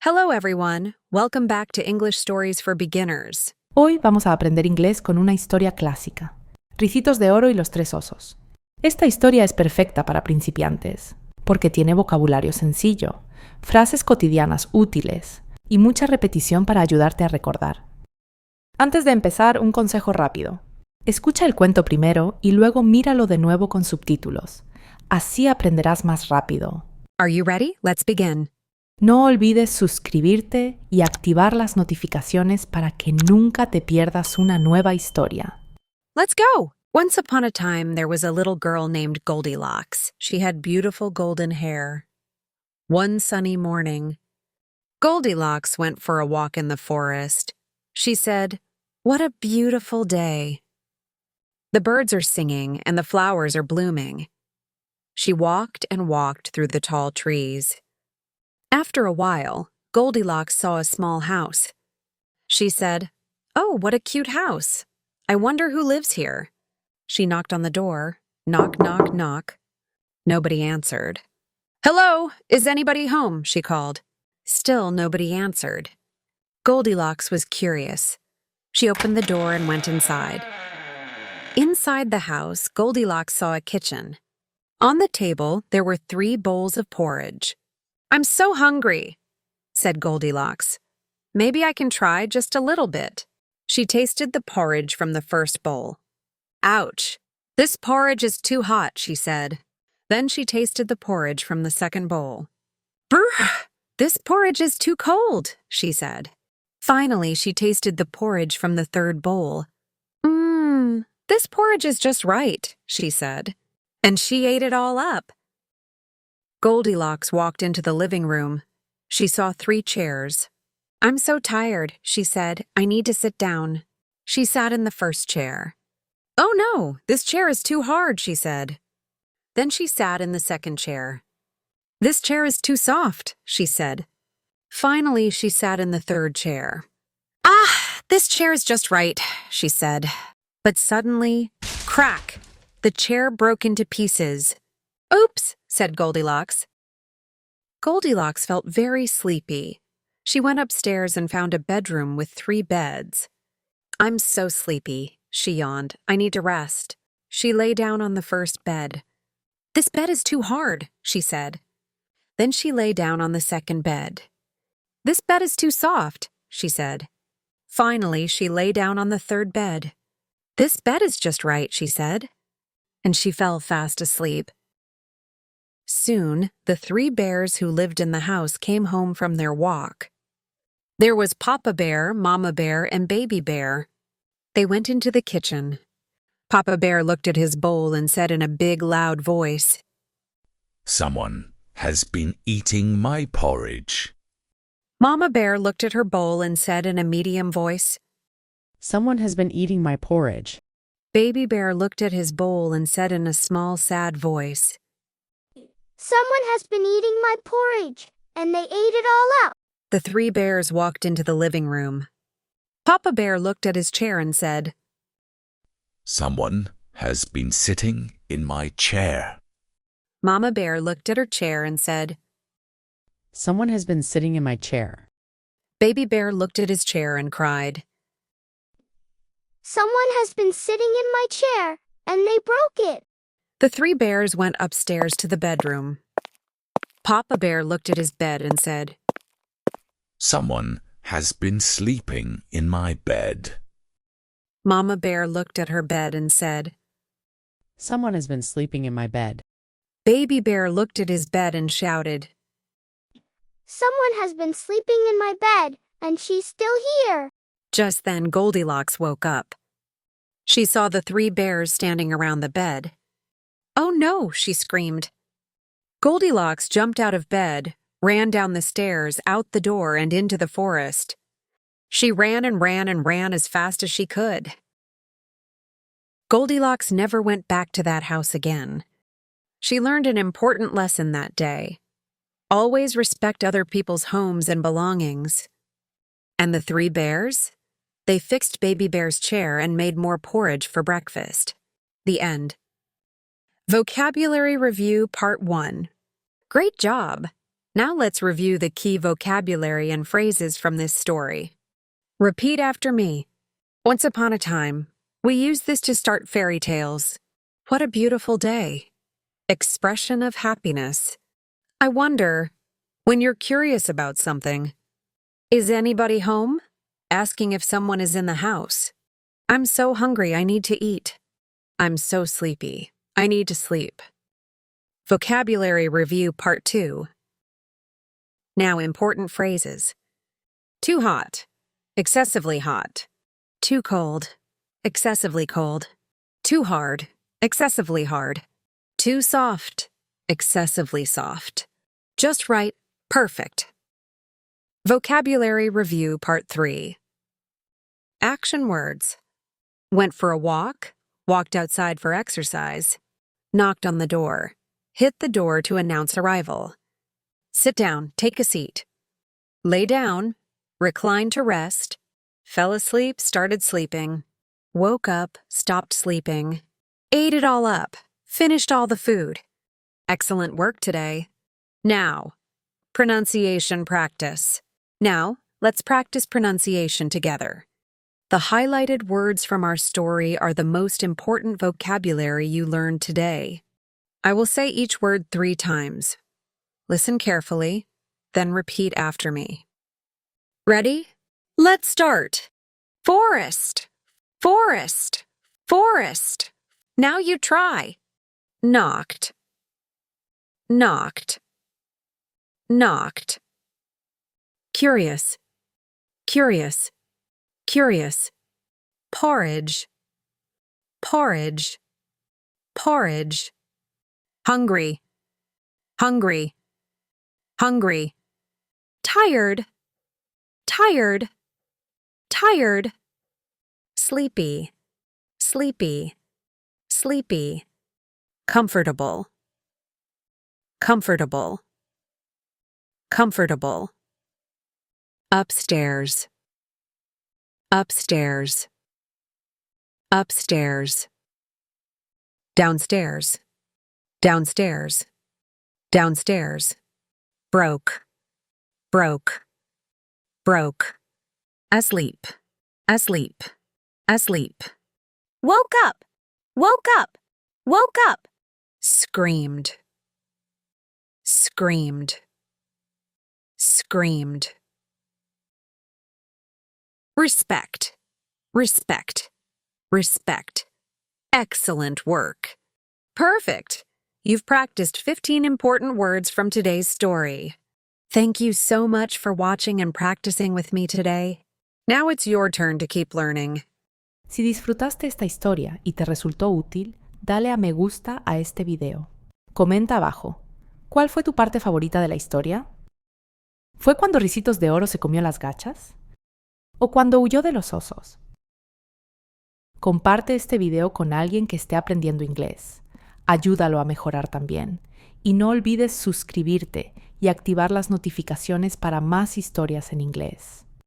Hello everyone, welcome back to English Stories for Beginners. Hoy vamos a aprender inglés con una historia clásica, Ricitos de Oro y los Tres Osos. Esta historia es perfecta para principiantes, porque tiene vocabulario sencillo, frases cotidianas útiles y mucha repetición para ayudarte a recordar. Antes de empezar, un consejo rápido. Escucha el cuento primero y luego míralo de nuevo con subtítulos. Así aprenderás más rápido. Are you ready? Let's begin. No olvides suscribirte y activar las notificaciones para que nunca te pierdas una nueva historia. Let's go! Once upon a time, there was a little girl named Goldilocks. She had beautiful golden hair. One sunny morning, Goldilocks went for a walk in the forest. She said, "What a beautiful day. The birds are singing and the flowers are blooming." She walked and walked through the tall trees. After a while, Goldilocks saw a small house. She said, "Oh, what a cute house. I wonder who lives here." She knocked on the door. Knock, knock, knock. Nobody answered. "Hello, is anybody home?" she called. Still nobody answered. Goldilocks was curious. She opened the door and went inside. Inside the house, Goldilocks saw a kitchen. On the table, there were 3 bowls of porridge. "I'm so hungry," said Goldilocks. "Maybe I can try just a little bit." She tasted the porridge from the first bowl. "Ouch! This porridge is too hot," she said. Then she tasted the porridge from the second bowl. "Brr! This porridge is too cold," she said. Finally, she tasted the porridge from the third bowl. This porridge is just right," she said. And she ate it all up. Goldilocks walked into the living room. She saw 3 chairs. "I'm so tired," she said. "I need to sit down." She sat in the first chair. "Oh no, this chair is too hard," she said. Then she sat in the second chair. "This chair is too soft," she said. Finally, she sat in the third chair. This chair is just right," she said. But suddenly, crack! The chair broke into pieces. "Oops," said Goldilocks. Goldilocks felt very sleepy. She went upstairs and found a bedroom with 3 beds. "I'm so sleepy," she yawned. "I need to rest." She lay down on the first bed. "This bed is too hard," she said. Then she lay down on the second bed. "This bed is too soft," she said. Finally, she lay down on the third bed. "This bed is just right," she said. And she fell fast asleep. Soon, the 3 bears who lived in the house came home from their walk. There was Papa Bear, Mama Bear, and Baby Bear. They went into the kitchen. Papa Bear looked at his bowl and said in a big, loud voice, "Someone has been eating my porridge." Mama Bear looked at her bowl and said in a medium voice, "Someone has been eating my porridge." Baby Bear looked at his bowl and said in a small, sad voice, "Someone has been eating my porridge, and they ate it all up." The 3 bears walked into the living room. Papa Bear looked at his chair and said, "Someone has been sitting in my chair." Mama Bear looked at her chair and said, "Someone has been sitting in my chair." Baby Bear looked at his chair and cried, "Someone has been sitting in my chair, and they broke it." The 3 bears went upstairs to the bedroom. Papa Bear looked at his bed and said, "Someone has been sleeping in my bed." Mama Bear looked at her bed and said, "Someone has been sleeping in my bed." Baby Bear looked at his bed and shouted, "Someone has been sleeping in my bed, and she's still here." Just then Goldilocks woke up. She saw the 3 bears standing around the bed. "Oh no," she screamed. Goldilocks jumped out of bed, ran down the stairs, out the door, and into the forest. She ran and ran and ran as fast as she could. Goldilocks never went back to that house again. She learned an important lesson that day. Always respect other people's homes and belongings. And the 3 bears? They fixed Baby Bear's chair and made more porridge for breakfast. The end. Vocabulary Review Part 1. Great job! Now let's review the key vocabulary and phrases from this story. Repeat after me. Once upon a time, we used this to start fairy tales. What a beautiful day. Expression of happiness. I wonder, when you're curious about something, is anybody home? Asking if someone is in the house. I'm so hungry, I need to eat. I'm so sleepy, I need to sleep. Vocabulary Review Part 2. Now important phrases. Too hot, excessively hot. Too cold, excessively cold. Too hard, excessively hard. Too soft, excessively soft. Just right, perfect. Vocabulary Review Part 3. Action words. Went for a walk, walked outside for exercise, knocked on the door, hit the door to announce arrival. Sit down, take a seat. Lay down, recline to rest, fell asleep, started sleeping, woke up, stopped sleeping, ate it all up, finished all the food. Excellent work today. Now, pronunciation practice. Now, let's practice pronunciation together. The highlighted words from our story are the most important vocabulary you learned today. I will say each word 3 times. Listen carefully, then repeat after me. Ready? Let's start. Forest, forest, forest. Now you try. Knocked, knocked, knocked. Curious, curious, curious. Porridge, porridge, porridge. Hungry, hungry, hungry. Tired, tired, tired. Sleepy, sleepy, sleepy. Comfortable, comfortable, comfortable. Upstairs, upstairs, upstairs. Downstairs, downstairs, downstairs. Broke, broke, broke. Asleep, asleep, asleep. Woke up, woke up, woke up. Screamed, screamed, screamed. Respect, respect, respect. Excellent work. Perfect. You've practiced 15 important words from today's story. Thank you so much for watching and practicing with me today. Now it's your turn to keep learning. Si disfrutaste esta historia y te resultó útil, dale a me gusta a este video. Comenta abajo. ¿Cuál fue tu parte favorita de la historia? ¿Fue cuando Ricitos de Oro se comió las gachas? ¿O cuando huyó de los osos? Comparte este video con alguien que esté aprendiendo inglés. Ayúdalo a mejorar también. Y no olvides suscribirte y activar las notificaciones para más historias en inglés.